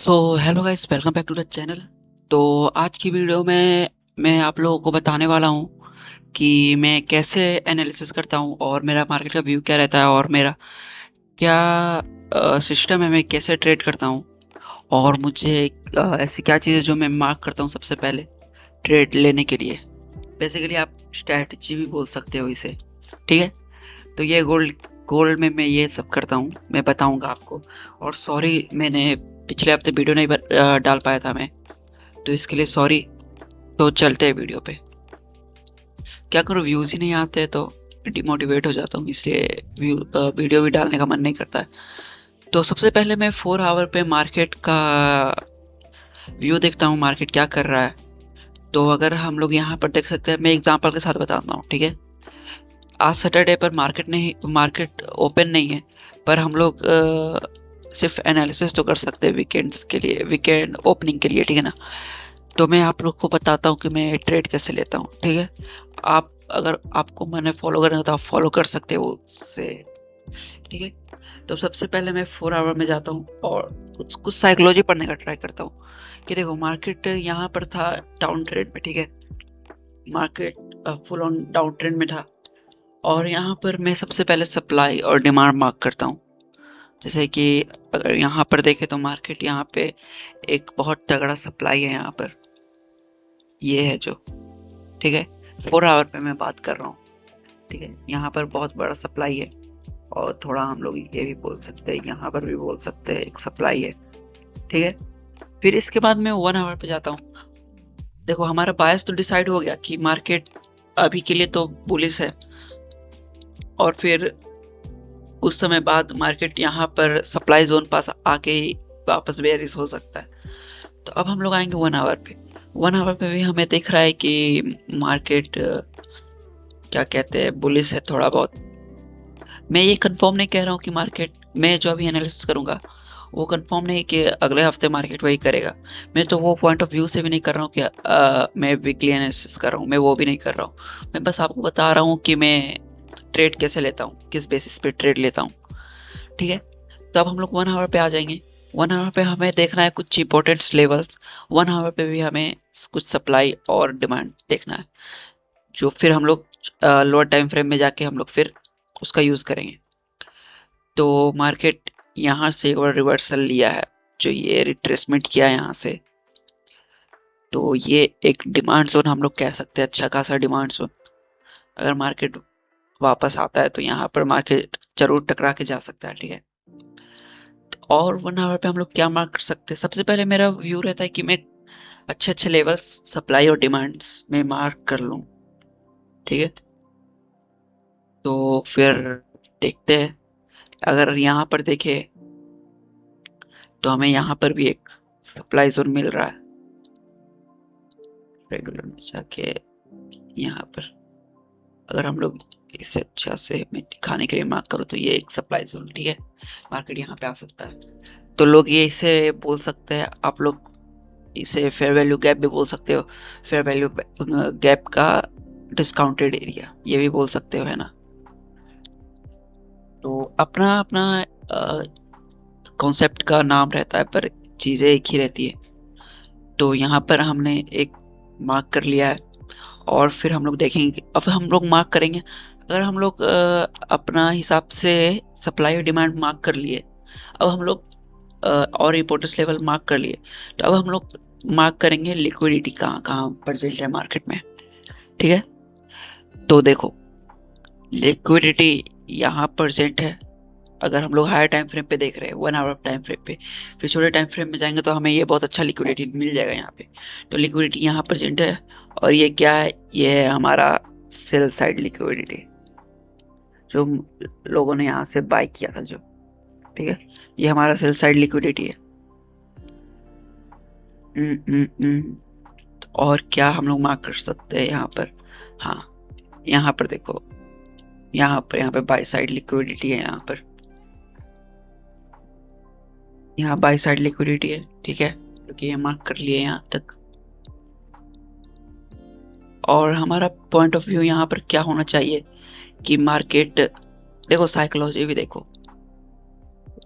So hello guys, welcome back to the channel. तो आज की वीडियो में मैं आप लोगों को बताने वाला हूँ कि मैं कैसे एनालिसिस करता हूँ और मेरा मार्केट का व्यू क्या रहता है और मेरा क्या सिस्टम है, मैं कैसे ट्रेड करता हूँ और मुझे ऐसी क्या चीज़ें जो मैं मार्क करता हूँ सबसे पहले ट्रेड लेने के लिए। बेसिकली आप स्ट्रैटेजी भी बोल सकते हो इसे, ठीक है। तो ये गोल्ड गोल्ड में मैं ये सब करता हूँ, मैं बताऊंगा आपको। और सॉरी, मैंने पिछले हफ्ते वीडियो नहीं डाल पाया था मैं, तो इसके लिए सॉरी। तो चलते हैं वीडियो पे। क्या करूँ, व्यूज़ ही नहीं आते तो डिमोटिवेट हो जाता हूँ, इसलिए वीडियो भी डालने का मन नहीं करता है। तो सबसे पहले मैं 4 आवर पे मार्केट का व्यू देखता हूँ, मार्केट क्या कर रहा है। तो अगर हम लोग यहाँ पर देख सकते हैं, मैं एग्जांपल के साथ बताता हूँ, ठीक है। आज सैटरडे पर मार्केट ओपन नहीं है, पर हम लोग सिर्फ एनालिसिस तो कर सकते हैं वीकेंड्स के लिए, वीकेंड ओपनिंग के लिए, ठीक है ना। तो मैं आप लोग को बताता हूँ कि मैं ट्रेड कैसे लेता हूँ, ठीक है। आप अगर आपको मैंने फॉलो करना है तो आप फॉलो कर सकते हो उससे, ठीक है। तो सबसे पहले मैं 4 आवर में जाता हूँ और कुछ कुछ साइकोलॉजी पढ़ने का ट्राई करता हूँ कि देखो मार्केट यहाँ पर था डाउन ट्रेंड में, ठीक है। Market full on down trend में था और यहाँ पर मैं सबसे पहले सप्लाई और डिमांड मार्क करता हूँ। जैसे कि अगर यहाँ पर देखें तो मार्केट यहाँ पे एक बहुत तगड़ा सप्लाई है यहाँ पर, ये है जो, ठीक है। 4 आवर पे मैं बात कर रहा हूँ, ठीक है। यहाँ पर बहुत बड़ा सप्लाई है और थोड़ा हम लोग ये भी बोल सकते हैं, यहाँ पर भी बोल सकते हैं एक सप्लाई है, ठीक है। फिर इसके बाद मैं 1 आवर पे जाता हूँ। देखो हमारा बायस तो डिसाइड हो गया कि मार्केट अभी के लिए तो बुलिश है, और फिर कुछ समय बाद मार्केट यहाँ पर सप्लाई जोन पास आके ही वापस बेयरिश हो सकता है। तो अब हम लोग आएंगे 1 आवर पे। 1 आवर पे भी हमें दिख रहा है कि मार्केट क्या कहते हैं, बुलिश है थोड़ा बहुत। मैं ये कंफर्म नहीं कह रहा हूँ कि मार्केट, मैं जो अभी एनालिसिस करूंगा वो कंफर्म नहीं कि अगले हफ्ते मार्केट वही करेगा। मैं तो वो पॉइंट ऑफ व्यू से भी नहीं कर रहा हूँ कि मैं वीकली एनालिसिस कर रहा हूँ, मैं वो भी नहीं कर रहा हूँ। मैं बस आपको बता रहा हूँ कि मैं ट्रेड कैसे लेता हूँ, किस बेसिस पे ट्रेड लेता हूँ, ठीक है। तो अब हम लोग 1 आवर पे आ जाएंगे। 1 आवर पे हमें देखना है कुछ इंपॉर्टेंट लेवल्स। 1 आवर पे भी हमें कुछ सप्लाई और डिमांड देखना है, जो फिर हम लोग लोअर टाइम फ्रेम में जाके हम लोग फिर उसका यूज करेंगे। तो मार्केट यहाँ से एक बार रिवर्सल लिया है, जो ये रिट्रेसमेंट किया है यहाँ से, तो ये एक डिमांड जोन हम लोग कह सकते हैं, अच्छा खासा डिमांड जोन। अगर मार्केट वापस आता है तो यहाँ पर मार्केट जरूर टकरा के जा सकता है, ठीक है। और 1 आवर पे हम लोग क्या मार्क कर सकते हैं, सबसे पहले मेरा व्यू रहता है कि मैं अच्छे अच्छे लेवल्स सप्लाई और डिमांड्स में मार्क कर लूँ, ठीक है। तो फिर देखते हैं, अगर यहाँ पर देखें तो हमें यहाँ पर भी एक सप्लाई जोन मिल रहा है। रेगुलर में जाके यहाँ पर अगर हम लोग इसे अच्छा से मैं दिखाने के लिए मार्क करूँ तो ये एक सप्लाई जोन, ठीक है। मार्केट यहाँ पे आ सकता है, तो लोग ये इसे बोल सकते हैं, आप लोग इसे फेयर वैल्यू गैप भी बोल सकते हो। फेयर वैल्यू गैप का डिस्काउंटेड एरिया ये भी बोल सकते हो, है ना। तो अपना अपना कॉन्सेप्ट का नाम रहता है, पर चीज़ें एक ही रहती है। तो यहाँ पर हमने एक मार्क कर लिया है और फिर हम लोग देखेंगे अब हम लोग मार्क करेंगे। अगर हम लोग अपना हिसाब से सप्लाई और डिमांड मार्क कर लिए, अब हम लोग और इम्पोर्टेंस लेवल मार्क कर लिए, तो अब हम लोग मार्क करेंगे लिक्विडिटी कहाँ कहाँ प्रेजेंट है मार्केट में, ठीक है। तो देखो लिक्विडिटी यहाँ प्रेजेंट है। अगर हम लोग हायर टाइम फ्रेम पे देख रहे हैं, 1 आवर टाइम फ्रेम पे, फिर छोटे टाइम फ्रेम में जाएंगे तो हमें ये बहुत अच्छा लिक्विडिटी मिल जाएगा यहाँ पे। तो लिक्विडिटी यहाँ प्रेजेंट है और ये क्या है, ये है हमारा सेल साइड लिक्विडिटी, जो लोगों ने यहाँ से बाय किया था जो, ठीक है। ये हमारा सेल साइड लिक्विडिटी है। हम्म, हम्म, और क्या हम लोग मार्क कर सकते हैं यहाँ पर, हाँ यहाँ पर देखो, यहाँ पे बाय साइड लिक्विडिटी है, यहाँ बाय साइड लिक्विडिटी है, ठीक है। क्योंकि ये मार्क कर लिए यहाँ तक। और हमारा पॉइंट ऑफ व्यू यहाँ पर क्या होना चाहिए कि मार्केट, देखो साइकोलॉजी भी देखो,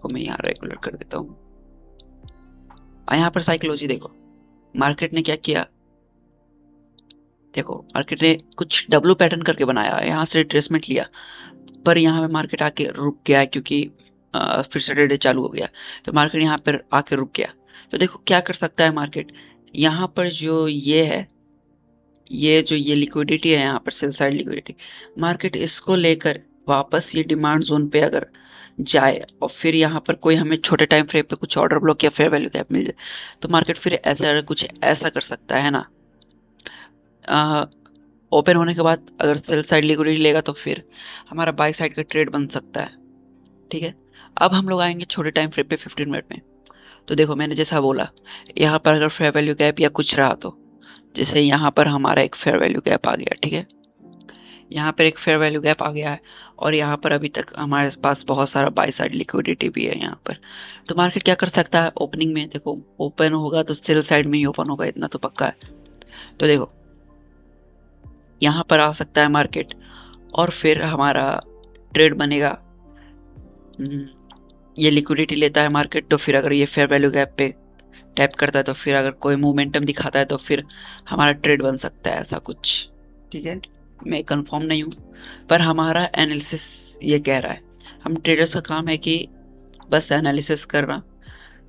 मैं यहाँ रेगुलर कर देता हूँ। और यहाँ पर साइकोलॉजी देखो, मार्केट ने क्या किया, देखो मार्केट ने कुछ डब्लू पैटर्न करके बनाया, यहाँ से रिट्रेसमेंट लिया, पर यहाँ पे मार्केट आके रुक गया है क्योंकि फिर सैटरडे चालू हो गया, तो मार्केट यहाँ पर आके रुक गया। तो देखो क्या कर सकता है मार्केट, यहाँ पर जो ये है, ये जो ये लिक्विडिटी है यहाँ पर सेल साइड लिक्विडिटी, मार्केट इसको लेकर वापस ये डिमांड जोन पे अगर जाए और फिर यहाँ पर कोई हमें छोटे टाइम फ्रेम पे कुछ ऑर्डर ब्लॉक या फेयर वैल्यू गैप मिल जाए, तो मार्केट फिर ऐसा कुछ ऐसा कर सकता है ना, ओपन होने के बाद अगर सेल साइड लिक्विडिटी लेगा तो फिर हमारा बाई साइड का ट्रेड बन सकता है। ठीक है, अब हम लोग आएंगे छोटे टाइम फ्रेम पे 15 मिनट में। तो देखो मैंने जैसा बोला, यहाँ पर अगर फेयर वैल्यू गैप या कुछ रहा तो जैसे यहाँ पर हमारा एक फेयर वैल्यू गैप आ गया, ठीक है, यहाँ पर एक फेयर वैल्यू गैप आ गया है, और यहाँ पर अभी तक हमारे पास बहुत सारा बाई साइड लिक्विडिटी भी है यहाँ पर। तो मार्केट क्या कर सकता है, ओपनिंग में देखो ओपन होगा तो सेल साइड में ही ओपन होगा, इतना तो पक्का है। तो देखो यहाँ पर आ सकता है मार्केट और फिर हमारा ट्रेड बनेगा। हम्म, ये लिक्विडिटी लेता है मार्केट, तो फिर अगर ये फेयर वैल्यू गैप पे टैप करता है तो फिर अगर कोई मोमेंटम दिखाता है तो फिर हमारा ट्रेड बन सकता है, ऐसा कुछ। ठीक है, मैं कंफर्म नहीं हूँ, पर हमारा एनालिसिस ये कह रहा है। हम ट्रेडर्स का काम है कि बस एनालिसिस करना,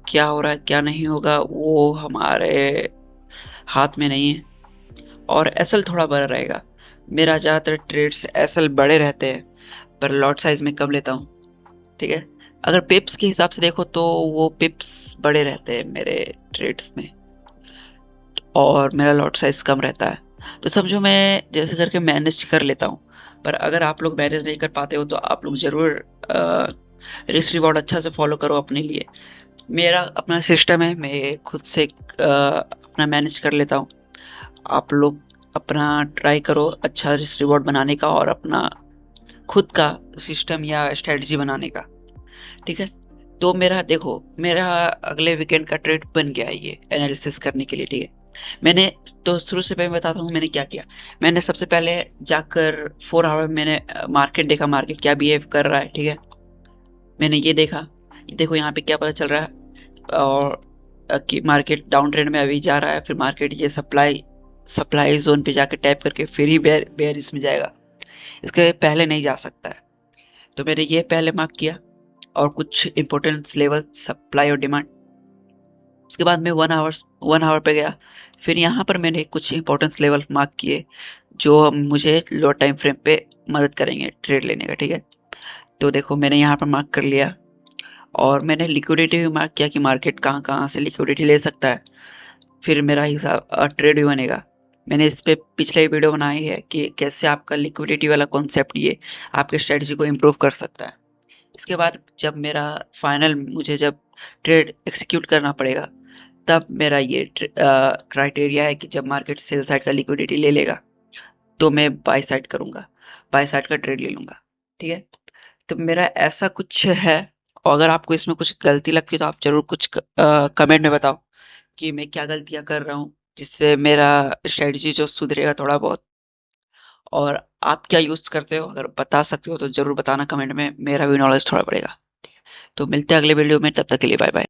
क्या हो रहा है क्या नहीं होगा वो हमारे हाथ में नहीं है। और एसएल थोड़ा बड़ा रहेगा, मेरा ज़्यादातर ट्रेड्स एसएल बड़े रहते हैं, पर लॉट साइज में कम लेता हूँ। ठीक है, अगर पिप्स के हिसाब से देखो तो वो पिप्स बड़े रहते हैं मेरे ट्रेड्स में, और मेरा लॉट साइज कम रहता है। तो समझो मैं जैसे करके मैनेज कर लेता हूँ, पर अगर आप लोग मैनेज नहीं कर पाते हो तो आप लोग ज़रूर रिस्क रिवॉर्ड अच्छा से फॉलो करो अपने लिए। मेरा अपना सिस्टम है, मैं खुद से अपना मैनेज कर लेता हूँ। आप लोग अपना ट्राई करो अच्छा रिस्क रिवॉर्ड बनाने का और अपना खुद का सिस्टम या स्ट्रेटजी बनाने का। ठीक है, तो मेरा देखो मेरा अगले वीकेंड का ट्रेड बन गया है ये एनालिसिस करने के लिए। ठीक है, मैंने तो शुरू से पहले बताता हूँ मैंने क्या किया। मैंने सबसे पहले जाकर 4 आवर मैंने मार्केट देखा, मार्केट क्या बिहेव कर रहा है। ठीक है, मैंने ये देखा, देखो यहाँ पे क्या पता चल रहा है, और कि मार्केट डाउन ट्रेंड में अभी जा रहा है, फिर मार्केट ये सप्लाई सप्लाई जोन पे जाकर टैप करके फिर ही बेयर इसमें जाएगा, इसके पहले नहीं जा सकता है। तो मैंने ये पहले मार्क किया और कुछ इंपॉर्टेंस लेवल सप्लाई और डिमांड। उसके बाद मैं 1 आवर पे गया, फिर यहाँ पर मैंने कुछ इंपॉर्टेंस लेवल मार्क किए जो मुझे लो टाइम फ्रेम पे मदद करेंगे ट्रेड लेने का। ठीक है, तो देखो मैंने यहाँ पर मार्क कर लिया, और मैंने लिक्विडिटी भी मार्क किया कि मार्केट कहाँ कहाँ से लिक्विडिटी ले सकता है, फिर मेरा हिसाब ट्रेड भी बनेगा। मैंने इस पे पिछले ही वीडियो बनाई है कि कैसे आपका लिक्विडिटी वाला कॉन्सेप्ट ये आपके स्ट्रेटजी को इम्प्रूव कर सकता है। इसके बाद जब मेरा फाइनल मुझे जब ट्रेड एक्सिक्यूट करना पड़ेगा, तब मेरा ये क्राइटेरिया है कि जब मार्केट सेल साइड का लिक्विडिटी ले लेगा तो मैं बाय साइड करूंगा, बाय साइड का ट्रेड ले लूंगा। ठीक है, तो मेरा ऐसा कुछ है, और अगर आपको इसमें कुछ गलती लगती है तो आप जरूर कुछ कमेंट में बताओ कि मैं क्या गलतियां कर रहा हूँ, जिससे मेरा स्ट्रेटजी जो सुधरेगा थोड़ा बहुत। और आप क्या यूज करते हो अगर बता सकते हो तो जरूर बताना कमेंट में, मेरा भी नॉलेज थोड़ा बढ़ेगा। तो मिलते हैं अगले वीडियो में, तब तक के लिए बाय बाय।